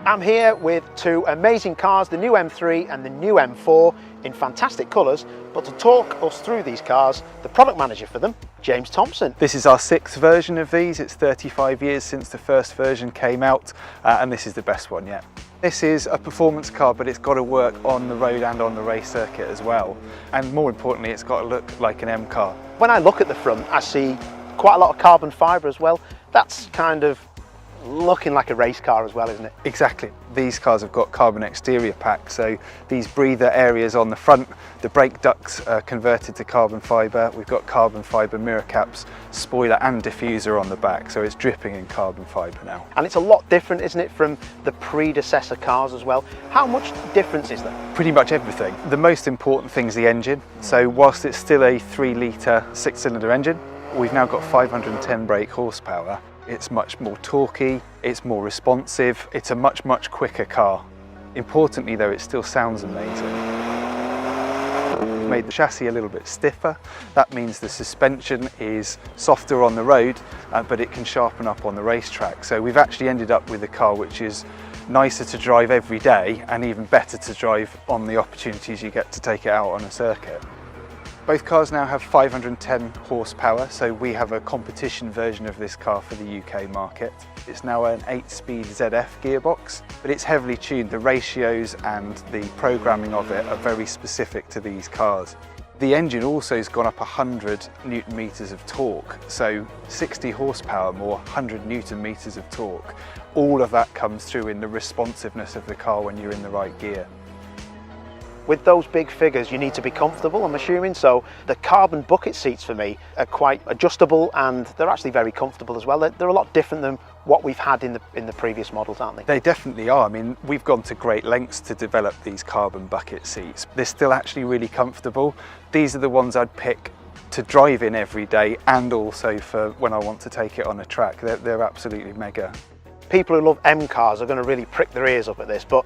I'm here with two amazing cars, the new M3 and the new M4, in fantastic colours. But to talk us through these cars, the product manager for them, James Thompson. This is our sixth version of these. It's 35 years since the first version came out, and this is the best one yet. This is a performance car, but it's got to work on the road and on the race circuit as well. And more importantly, it's got to look like an M car. When I look at the front, I see quite a lot of carbon fibre as well. That's kind of looking like a race car as well, isn't it? Exactly. These cars have got carbon exterior packs, so these breather areas on the front, the brake ducts are converted to carbon fibre. We've got carbon fibre mirror caps, spoiler and diffuser on the back, so it's dripping in carbon fibre now. And it's a lot different, isn't it, from the predecessor cars as well? How much difference is there? Pretty much everything. The most important thing is the engine. So whilst it's still a 3-litre 6-cylinder engine, we've now got 510 brake horsepower. It's much more torquey, it's more responsive, it's a much quicker car. Importantly though, it still sounds amazing. We've made the chassis a little bit stiffer. That means the suspension is softer on the road, but it can sharpen up on the racetrack. So we've actually ended up with a car which is nicer to drive every day and even better to drive on the opportunities you get to take it out on a circuit. Both cars now have 510 horsepower, so we have a competition version of this car for the UK market. It's now an 8-speed ZF gearbox, but it's heavily tuned. The ratios and the programming of it are very specific to these cars. The engine also has gone up 100 Newton meters of torque, so 60 horsepower more, 100 Newton meters of torque. All of that comes through in the responsiveness of the car when you're in the right gear. With those big figures, you need to be comfortable, I'm assuming, so the carbon bucket seats for me are quite adjustable and they're actually very comfortable as well. They're a lot different than what we've had in the previous models, aren't they? They definitely are. I mean, we've gone to great lengths to develop these carbon bucket seats. They're still actually really comfortable. These are the ones I'd pick to drive in every day and also for when I want to take it on a track. They're absolutely mega. People who love M cars are going to really prick their ears up at this, but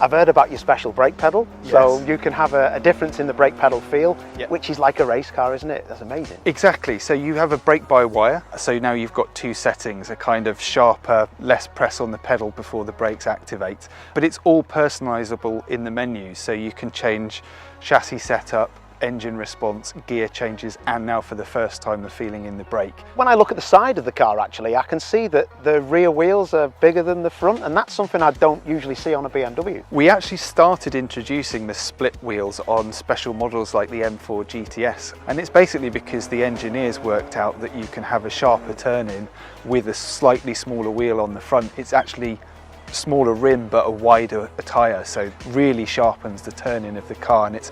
I've heard about your special brake pedal, yes. So you can have a difference in the brake pedal feel, yep. Which is like a race car, isn't it? That's amazing. Exactly, so you have a brake-by-wire, so now you've got two settings, a kind of sharper, less press on the pedal before the brakes activate, but it's all personalisable in the menus, so you can change chassis setup, engine response, gear changes, and now for the first time the feeling in the brake. When I look at the side of the car actually, I can see that the rear wheels are bigger than the front, and that's something I don't usually see on a BMW. We actually started introducing the split wheels on special models like the M4 GTS, and it's basically because the engineers worked out that you can have a sharper turn-in with a slightly smaller wheel on the front. It's actually smaller rim but a wider tyre, so really sharpens the turn-in of the car, and it's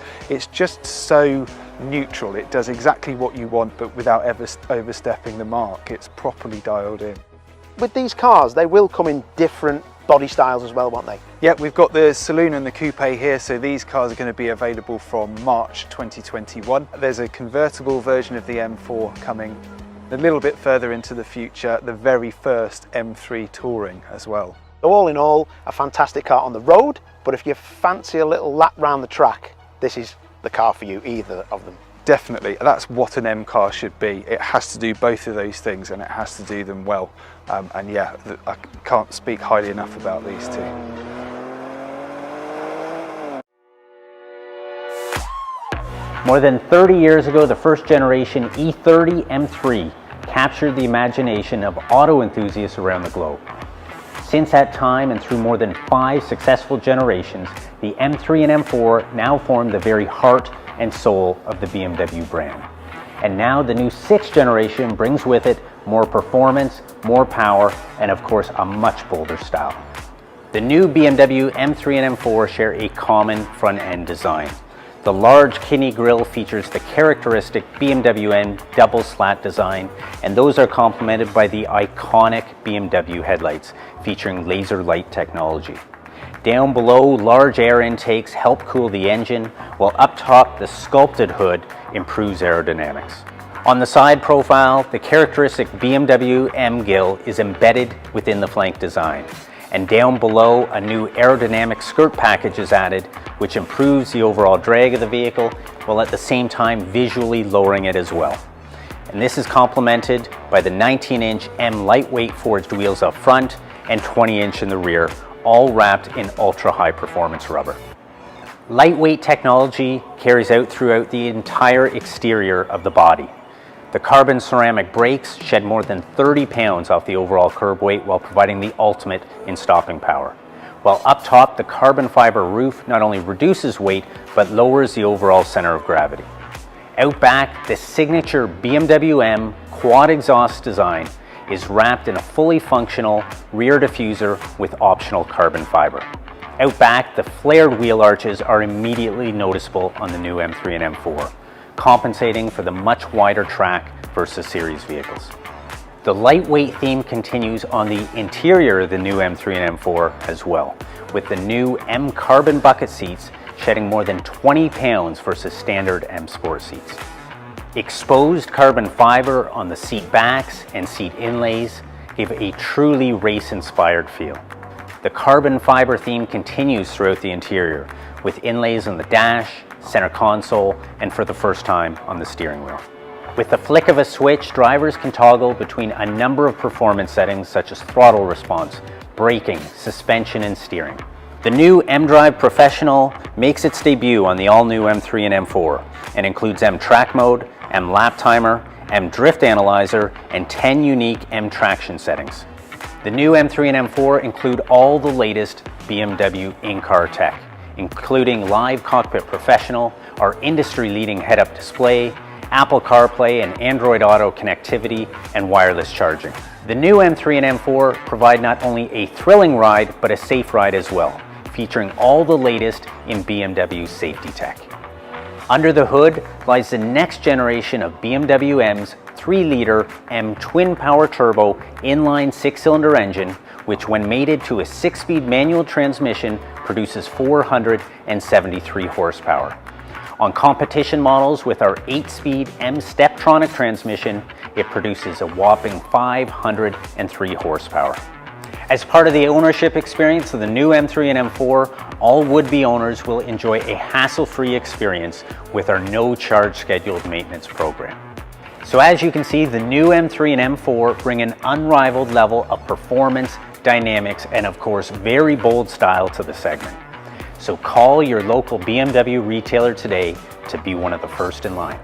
just so neutral. It does exactly what you want but without ever overstepping the mark. It's properly dialed in. With these cars, they will come in different body styles as well, won't they? Yeah, we've got the Saloon and the Coupe here, so these cars are going to be available from March 2021. There's a convertible version of the M4 coming a little bit further into the future, the very first M3 Touring as well. So all in all, a fantastic car on the road, but if you fancy a little lap round the track, this is the car for you, either of them. Definitely, that's what an M car should be. It has to do both of those things and it has to do them well. And yeah, I can't speak highly enough about these two. More than 30 years ago, the first generation E30 M3 captured the imagination of auto enthusiasts around the globe. Since that time and through more than 5 successful generations, the M3 and M4 now form the very heart and soul of the BMW brand. And now the new 6th generation brings with it more performance, more power, and of course a much bolder style. The new BMW M3 and M4 share a common front-end design. The large kidney grille features the characteristic BMW M double slat design, and those are complemented by the iconic BMW headlights featuring laser light technology. Down below, large air intakes help cool the engine, while up top the sculpted hood improves aerodynamics. On the side profile, the characteristic BMW M grille is embedded within the flank design. And down below, a new aerodynamic skirt package is added, which improves the overall drag of the vehicle, while at the same time visually lowering it as well. And this is complemented by the 19-inch M lightweight forged wheels up front and 20-inch in the rear, all wrapped in ultra-high performance rubber. Lightweight technology carries out throughout the entire exterior of the body. The carbon ceramic brakes shed more than 30 pounds off the overall curb weight while providing the ultimate in stopping power. While up top, the carbon fiber roof not only reduces weight, but lowers the overall center of gravity. Out back, the signature BMW M quad exhaust design is wrapped in a fully functional rear diffuser with optional carbon fiber. Out back, the flared wheel arches are immediately noticeable on the new M3 and M4, compensating for the much wider track versus series vehicles. The lightweight theme continues on the interior of the new M3 and M4 as well, with the new M carbon bucket seats shedding more than 20 pounds versus standard M Sport seats. Exposed carbon fiber on the seat backs and seat inlays give a truly race-inspired feel. The carbon fiber theme continues throughout the interior, with inlays on the dash, center console, and for the first time on the steering wheel. With the flick of a switch, drivers can toggle between a number of performance settings such as throttle response, braking, suspension, and steering. The new M-Drive Professional makes its debut on the all-new M3 and M4 and includes M Track Mode, M Lap Timer, M Drift Analyzer, and 10 unique M Traction settings. The new M3 and M4 include all the latest BMW in-car tech, including Live Cockpit Professional, our industry-leading head-up display, Apple CarPlay and Android Auto connectivity, and wireless charging. The new M3 and M4 provide not only a thrilling ride, but a safe ride as well, featuring all the latest in BMW safety tech. Under the hood lies the next generation of BMW M's 3-liter M twin-power turbo inline 6-cylinder engine, which when mated to a 6-speed manual transmission produces 473 horsepower. On competition models with our 8-speed M Steptronic transmission, it produces a whopping 503 horsepower. As part of the ownership experience of the new M3 and M4, all would-be owners will enjoy a hassle-free experience with our no-charge scheduled maintenance program. So as you can see, the new M3 and M4 bring an unrivaled level of performance, dynamics, and of course, very bold style to the segment. So call your local BMW retailer today to be one of the first in line.